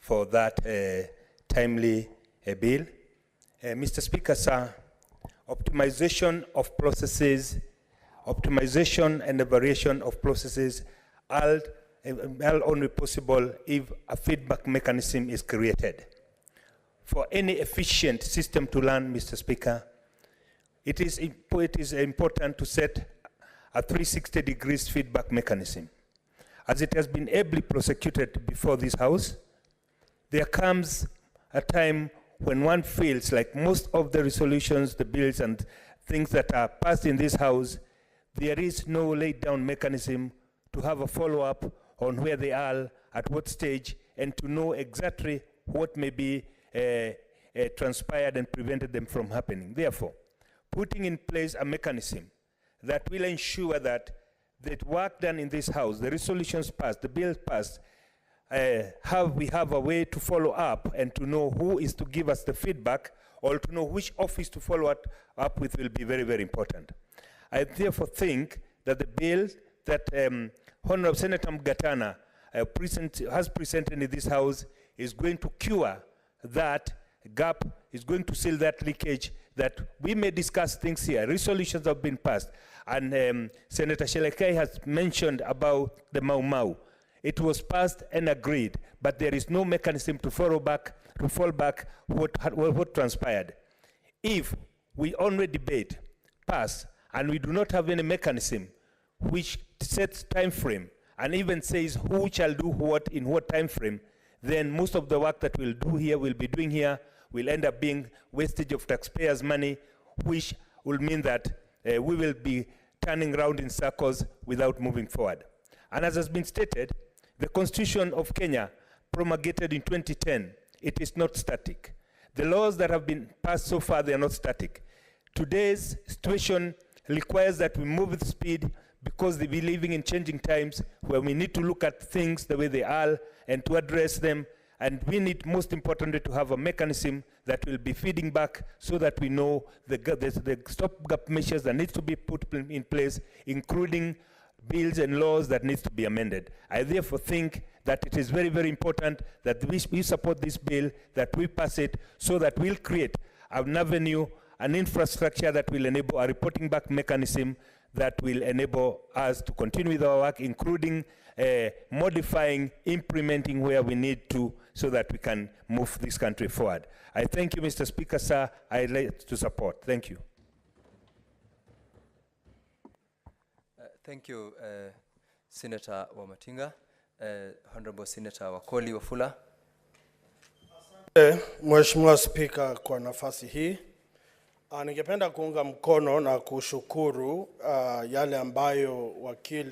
for that timely bill. Mr. Speaker, sir, optimization of processes, optimization and variation of processes are only possible if a feedback mechanism is created. For any efficient system to run, Mr. Speaker, it is important to set a 360 degrees feedback mechanism. As it has been ably prosecuted before this House, there comes a time when one feels like most of the resolutions, the bills and things that are passed in this House, there is no laid down mechanism to have a follow-up on where they are, at what stage, and to know exactly what may be transpired and prevented them from happening. Therefore, putting in place a mechanism that will ensure that the work done in this House, the resolutions passed, the bills passed, we have a way to follow up and to know who is to give us the feedback, or to know which office to follow up with will be very, very important. I therefore think that the bill that Honorable Senator Mgatana has presented in this House is going to cure that gap, is going to seal that leakage, that we may discuss things here. Resolutions have been passed, and Senator Shelekei has mentioned about the Mau Mau. It was passed and agreed, but there is no mechanism to fall back what transpired. If we only debate, pass, and we do not have any mechanism which sets time frame and even says who shall do what in what time frame, then most of the work that we'll be doing here will end up being wastage of taxpayers' money, which will mean that we will be turning around in circles without moving forward. And as has been stated, the Constitution of Kenya, promulgated in 2010, it is not static. The laws that have been passed so far, they are not static. Today's situation requires that we move with speed, because we're living in changing times where we need to look at things the way they are and to address them. And we need, most importantly, to have a mechanism that will be feeding back so that we know the stopgap measures that need to be put in place, including bills and laws that need to be amended. I therefore think that it is very, very important that we support this bill, that we pass it, so that we'll create an avenue, an infrastructure that will enable a reporting back mechanism that will enable us to continue with our work, including modifying, implementing where we need to, so that we can move this country forward. I thank you, Mr. Speaker, sir. I'd like to support. Thank you. Thank you, Senator Amatinga. Honorable Senator Wakoli Wafula. Mheshimiwa Spika, kwa nafasi hii. Ningependa kuunga mkono na kushukuru yale ambayo wakili